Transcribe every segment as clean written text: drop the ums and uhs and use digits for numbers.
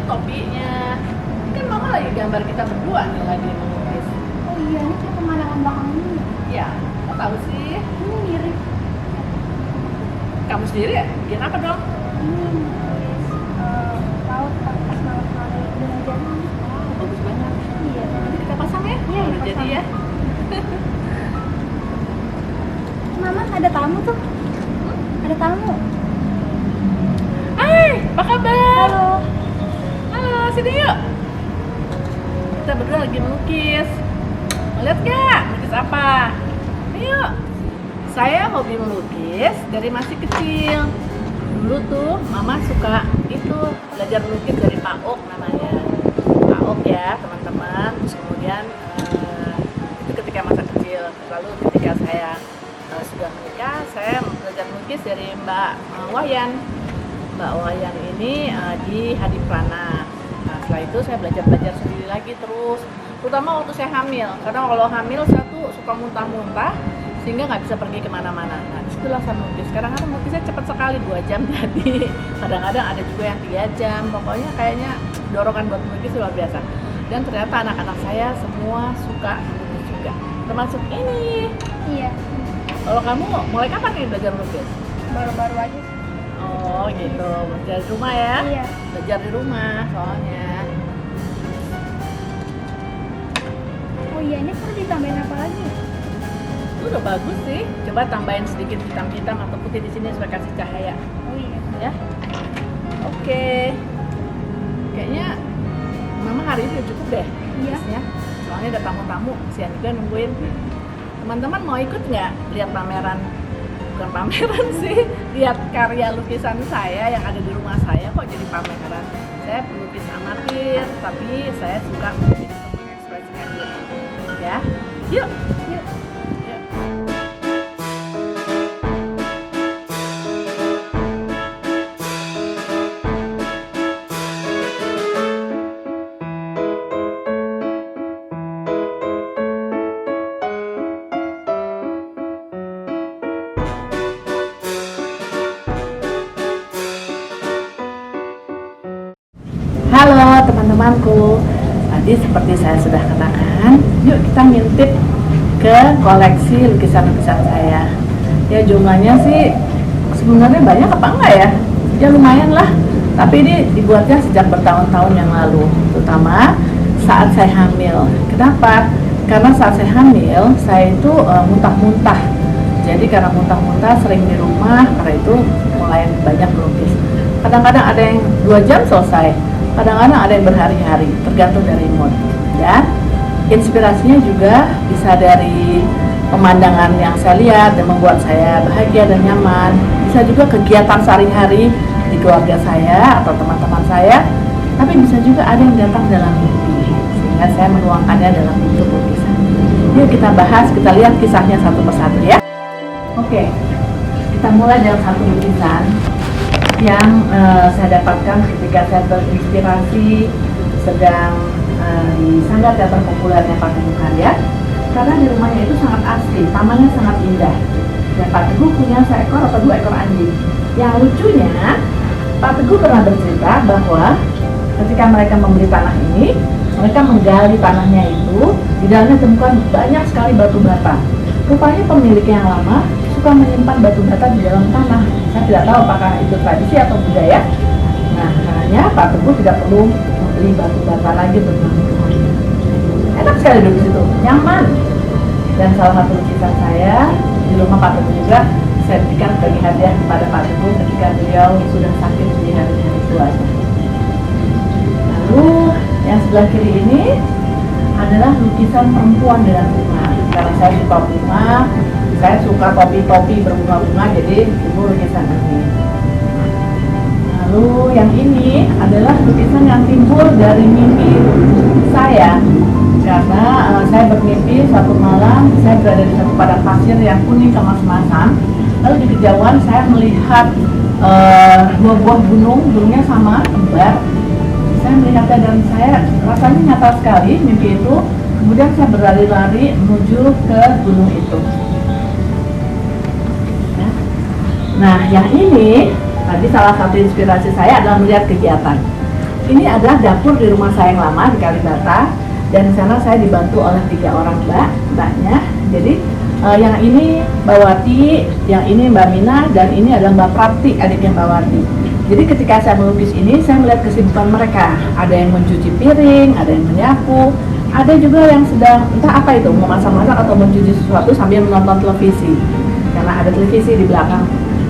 topinya. Kan mama lagi gambar kita berdua nih lagi melukis. Oh iya, ini kayak pemandangan belakang ini. Ya, kok tahu sih? Ini mirip. Kamu sendiri ya? Bikin apa dong? Ini nulis laut pas malam-malam dengan jadi. Oh, bagus banget. Iya. Nanti kita pasang ya? Iya, Udah dipasang. jadi ya. Mama ada tamu tuh. Ada tamu. Hai, apa kabar? Halo. Halo, sini yuk. Kita berdua lagi melukis. Mau lihat nggak? Melukis apa? Ayo. Saya hobi melukis dari masih kecil. Dulu tuh mama suka itu belajar melukis dari Pak Ok namanya. Pak Ok ya teman-teman. Terus kemudian itu ketika masa kecil. Lalu ketika saya sudah menikah, saya belajar melukis dari Mbak Wayan. Mbak Wayan ini di Hadi Prana. Nah, setelah itu saya belajar sendiri lagi terus, terutama waktu saya hamil. Karena kalau hamil saya tuh suka muntah-muntah, sehingga nggak bisa pergi kemana-mana. Nah, disitulah saya melukis. Kadang-kadang melukisnya cepat sekali, 2 jam jadi. Kadang-kadang ada juga yang 3 jam. Pokoknya kayaknya dorongan buat melukis luar biasa. Dan ternyata anak-anak saya semua suka melukis juga, termasuk ini. Iya. Kalau kamu mulai kapan nih belajar melukis? Baru-baru aja sih. Oh gitu, belajar di rumah ya? Iya. Belajar di rumah soalnya. Oh iya, ini perlu ditambahin apa lagi? Itu udah bagus sih. Coba tambahin sedikit hitam-hitam atau putih di sini supaya kasih cahaya, Oh iya. ya. Oke. Kayaknya Mama hari ini udah cukup deh. Iya. Ya. Soalnya ada tamu-tamu, kasihan juga nungguin. Teman-teman mau ikut nggak lihat pameran? Bukan pameran sih, lihat karya lukisan saya yang ada di rumah saya kok jadi pameran. Saya pelukis amatir, tapi saya suka melukis untuk mengekspresikan diri. Ya, yuk. Yuk. Yuk. Halo teman-temanku, tadi seperti saya sudah katakan, yuk kita ngintip ke koleksi lukisan-lukisan saya. Ya jumlahnya sih sebenarnya banyak apa enggak ya? Ya lumayan lah, tapi ini dibuatnya sejak bertahun-tahun yang lalu, terutama saat saya hamil. Kenapa? Karena saat saya hamil, saya itu muntah-muntah. Jadi karena muntah-muntah sering di rumah, karena itu mulai banyak melukis. Kadang-kadang ada yang 2 jam selesai, kadang-kadang ada yang berhari-hari, tergantung dari mood. Dan inspirasinya juga bisa dari pemandangan yang saya lihat dan membuat saya bahagia dan nyaman. Bisa juga kegiatan sehari-hari di keluarga saya atau teman-teman saya. Tapi bisa juga ada yang datang dalam mimpi, sehingga saya menuangkannya dalam bentuk lukisan. Yuk kita bahas, kita lihat kisahnya satu persatu ya. Oke, kita mulai dengan satu lukisan yang saya dapatkan ketika saya terinspirasi sedang di Sanggar Teater Populernya Pak Teguh Karya. Karena di rumahnya itu sangat asri, tamannya sangat indah. Dan Pak Teguh punya seekor atau 2 ekor anjing. Yang lucunya, Pak Teguh pernah bercerita bahwa ketika mereka membeli tanah ini, mereka menggali tanahnya itu, di dalamnya temukan banyak sekali batu bata. Rupanya pemiliknya yang lama suka menyimpan batu bata di dalam tanah. Saya tidak tahu apakah itu tradisi atau budaya. Nah, caranya Pak Teguh tidak perlu membeli batu bata lagi untuk rumahnya. Enak sekali duduk di situ, nyaman. Dan salah satu lukisan saya di rumah Pak Teguh juga saya berikan sebagai hadiah kepada Pak Teguh ketika beliau sudah sakit di hari-hari tuanya. Lalu yang sebelah kiri ini adalah lukisan perempuan dengan bunga. Karena saya suka bunga, saya suka topi-topi berbunga-bunga, jadi itu lukisan ini. Lalu yang ini adalah lukisan yang timbul dari mimpi saya. Karena saya bermimpi suatu malam saya berada di satu padang pasir yang kuning kemas-kemasan. Lalu di kejauhan saya melihat 2 buah gunungnya sama, kembar. Saya melihatnya dan saya rasanya nyata sekali mimpi itu. Kemudian saya berlari-lari menuju ke gunung itu. Nah, yang ini tadi salah satu inspirasi saya adalah melihat kegiatan. Ini adalah dapur di rumah saya yang lama di Kalibata, dan di sana saya dibantu oleh 3 orang mbaknya. Jadi yang ini Mbak Wati, yang ini Mbak Mina, dan ini adalah Mbak Prati, adiknya Mbak Wati. Jadi ketika saya melukis ini, saya melihat kesibukan mereka. Ada yang mencuci piring, ada yang menyapu, ada juga yang sedang entah apa itu, memasak-masak atau mencuci sesuatu sambil menonton televisi, karena ada televisi di belakang.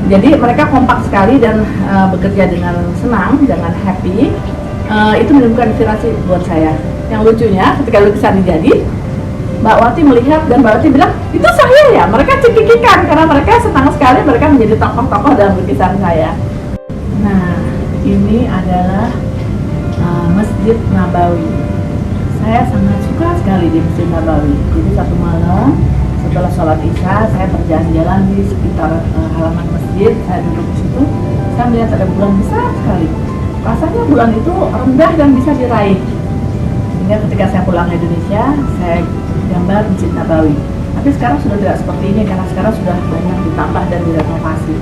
Jadi mereka kompak sekali dan bekerja dengan senang, dengan happy. Itu menimbulkan inspirasi buat saya. Yang lucunya ketika lukisan ini jadi, Mbak Wati melihat dan Mbak Wati bilang, itu saya ya. Mereka cekikikan karena mereka senang sekali mereka menjadi tokoh-tokoh dalam lukisan saya. Nah, ini adalah Masjid Nabawi. Saya sangat suka sekali di Masjid Nabawi. Jadi satu malam setelah sholat isya, saya berjalan-jalan di sekitar halaman masjid. Saya duduk di situ, saya melihat ada bulan besar sekali. Rasanya bulan itu rendah dan bisa diraih. Sehingga ketika saya pulang ke Indonesia, saya gambar Masjid Nabawi. Tapi sekarang sudah tidak seperti ini karena sekarang sudah banyak ditambah dan direnovasi.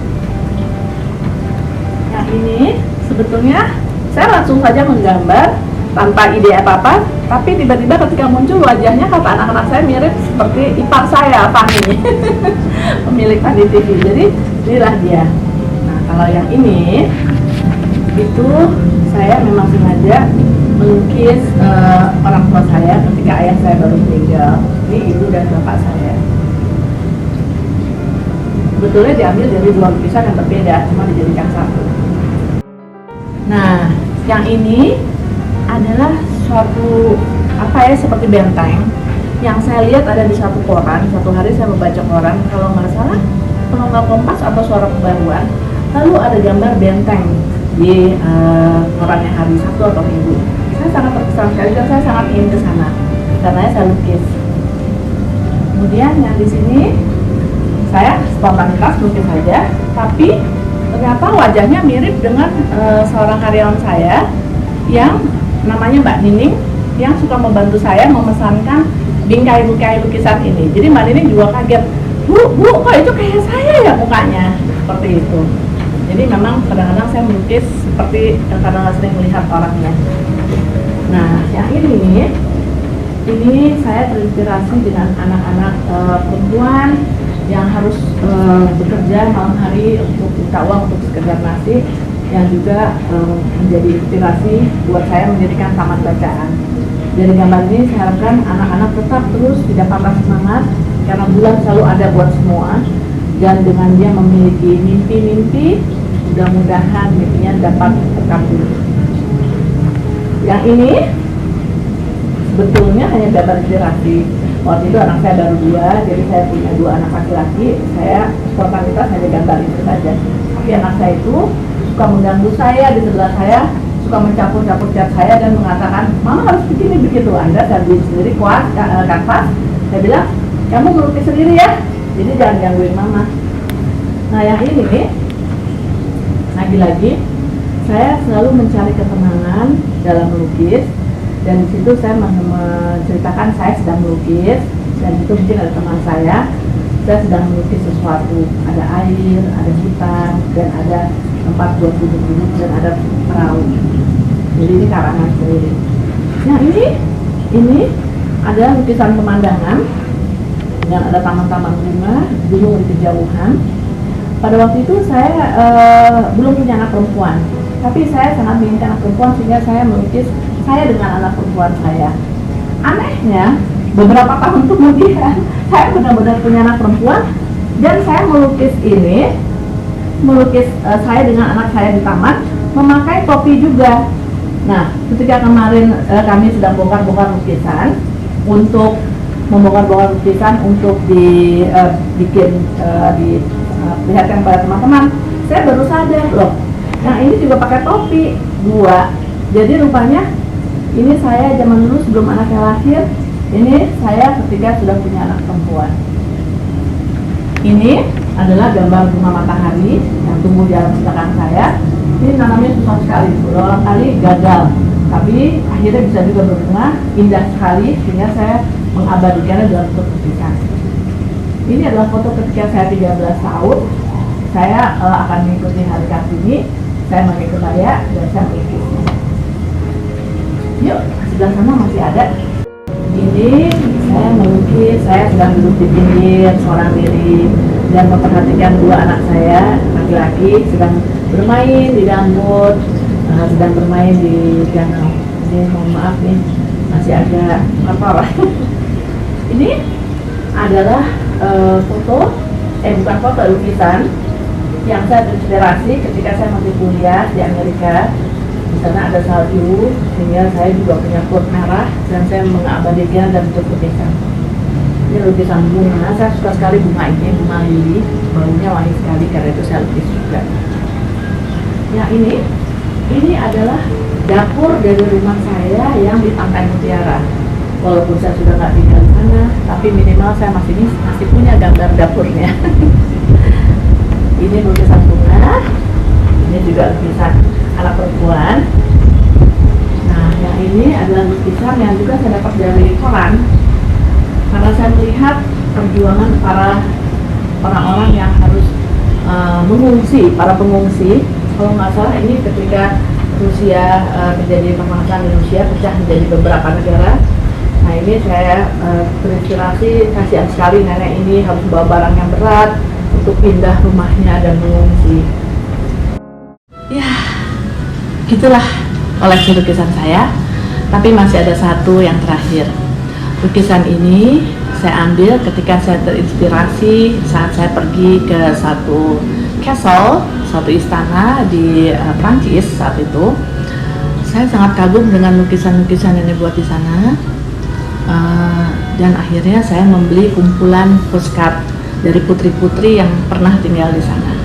Yang ini sebetulnya saya langsung saja menggambar tanpa ide apa-apa, tapi tiba-tiba ketika muncul wajahnya kata anak-anak saya mirip seperti ipar saya, Fani, pemilik Fani TV. Jadi inilah dia. Nah, kalau yang ini itu saya memang sengaja melukis orang tua saya ketika ayah saya baru meninggal. Ini ibu dan bapak saya. Sebetulnya diambil dari 2 lukisan yang berbeda, cuma dijadikan satu. Nah, yang ini adalah suatu seperti benteng yang saya lihat ada di satu koran. Satu hari saya membaca koran, kalau nggak salah Penunggal Kompas atau Suara Pembaruan, lalu ada gambar benteng di korannya hari Sabtu atau Minggu. Saya sangat terkesan sekali dan saya sangat ingin ke sana karena saya lukis. Kemudian yang di sini saya spontanitas lukis saja, tapi ternyata wajahnya mirip dengan seorang karyawan saya yang namanya Mbak Nining, yang suka membantu saya memesankan bingkai-bingkai lukisan ini. Jadi Mbak Nining juga kaget, Bu, kok itu kayak saya ya mukanya, seperti itu. Jadi memang kadang-kadang saya melukis seperti karena sering melihat orangnya. Nah, yang ini saya terinspirasi dengan anak-anak perempuan yang harus bekerja malam hari untuk minta uang untuk sekedar nasi, yang juga menjadi inspirasi buat saya mendirikan taman bacaan. Dari gambar ini saya harapkan anak-anak tetap terus tidak patah semangat karena bulan selalu ada buat semua, dan dengan dia memiliki mimpi-mimpi, mudah-mudahan mimpinya dapat terkabul. Yang ini sebetulnya hanya gambar inspirasi. Waktu itu anak saya baru 2, jadi saya punya 2 anak laki-laki. Saya spontanitas hanya gambar itu saja. Tapi anak saya itu suka mengganggu saya di sebelah saya, suka mencampur-campur cat saya dan mengatakan, Mama harus begini begitu. Anda saya bikin sendiri kanvas. Saya bilang, kamu melukis sendiri ya, jadi jangan gangguin Mama. Nah, yang ini lagi-lagi saya selalu mencari ketenangan dalam melukis, dan di situ saya menceritakan saya sedang melukis, dan itu mungkin ada teman saya sedang melukis sesuatu, ada air, ada hutan, dan ada tempat buat duduk-duduk, dan ada perahu. Jadi ini karangan sendiri. Nah, ini ada lukisan pemandangan yang ada taman-taman bunga, gunung di kejauhan. Pada waktu itu saya belum punya anak perempuan, tapi saya sangat menginginkan anak perempuan sehingga saya melukis saya dengan anak perempuan saya. Anehnya, beberapa tahun kemudian saya benar-benar punya anak perempuan, dan saya melukis saya dengan anak saya di taman memakai topi juga. Nah, ketika kemarin kami sedang bongkar-bongkar lukisan untuk diperlihatkan pada teman-teman, saya baru sadar loh, nah ini juga pakai topi 2. Jadi rupanya ini saya zaman dulu sebelum anaknya lahir, ini saya ketika sudah punya anak perempuan. Ini adalah gambar bunga matahari yang tumbuh di alam belakang saya. Ini nanamnya susah sekali, berulang kali gagal, tapi akhirnya bisa juga berbunga indah sekali sehingga saya mengabadikannya dalam bentuk lukisan. Ini adalah foto ketika saya 13 tahun. Saya akan mengikuti Hari Kartini. Saya pakai kebaya dan saya melukisnya. Yuk, sebelah sana masih ada. Ini saya melukis, saya sedang duduk di pinggir seorang diri dan memperhatikan dua anak saya laki-laki sedang bermain di dangdut, sedang bermain di danau. Ini mohon maaf nih, masih agak kotor. Ini adalah bukan foto, lukisan yang saya terinspirasi ketika saya masih kuliah di Amerika. Di sana ada salju, sehingga saya juga punya pot merah dan saya mengabadikan dan bentuk lukisan. Ini lukisan bunga, saya suka sekali bunga ini, bunga lili, baunya wangi sekali karena itu saya lukis juga. Ya ini adalah dapur dari rumah saya yang di Pantai Mutiara. Walaupun saya sudah nggak tinggal di sana, tapi minimal saya masih punya gambar dapurnya. Ini lukisan bunga, ini juga lukisan anak perempuan. Nah, yang ini adalah lukisan yang juga saya dapat dari koran, karena saya melihat perjuangan para orang-orang yang harus mengungsi, para pengungsi. Kalau nggak salah ini ketika Rusia menjadi pemangsa Indonesia pecah menjadi beberapa negara. Nah, ini saya terinspirasi, kasihan sekali nenek ini harus bawa barang yang berat untuk pindah rumahnya dan mengungsi. Ya, itulah koleksi lukisan saya. Tapi masih ada satu yang terakhir. Lukisan ini saya ambil ketika saya terinspirasi saat saya pergi ke satu castle, satu istana di Prancis saat itu. Saya sangat kagum dengan lukisan-lukisan yang dibuat di sana. Dan akhirnya saya membeli kumpulan postcard dari putri-putri yang pernah tinggal di sana.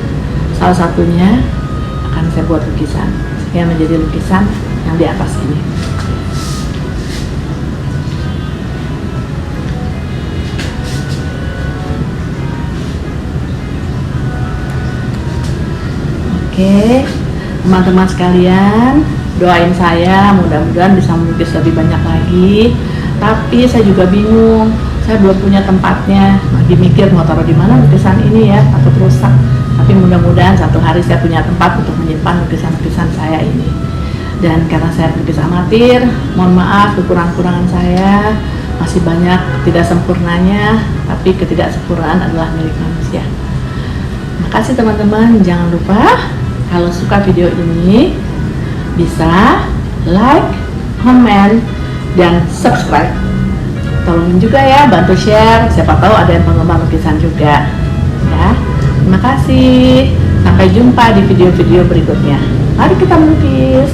Salah satunya akan saya buat lukisan, sehingga menjadi lukisan yang di atas ini. Oke, teman-teman sekalian, doain saya mudah-mudahan bisa melukis lebih banyak lagi. Tapi saya juga bingung, saya belum punya tempatnya, lagi mikir mau taruh di mana lukisan ini ya, takut rusak. Tapi mudah-mudahan satu hari saya punya tempat untuk menyimpan lukisan-lukisan saya ini. Dan karena saya pelukis amatir, mohon maaf kekurangan-kurangan saya, masih banyak ketidaksempurnanya, tapi ketidaksempurnaan adalah milik manusia. Makasih teman-teman, jangan lupa kalau suka video ini bisa like, comment, dan subscribe. Tolongin juga ya, bantu share, siapa tahu ada yang penggemar lukisan juga ya. Terima kasih, sampai jumpa di video-video berikutnya. Mari kita melukis.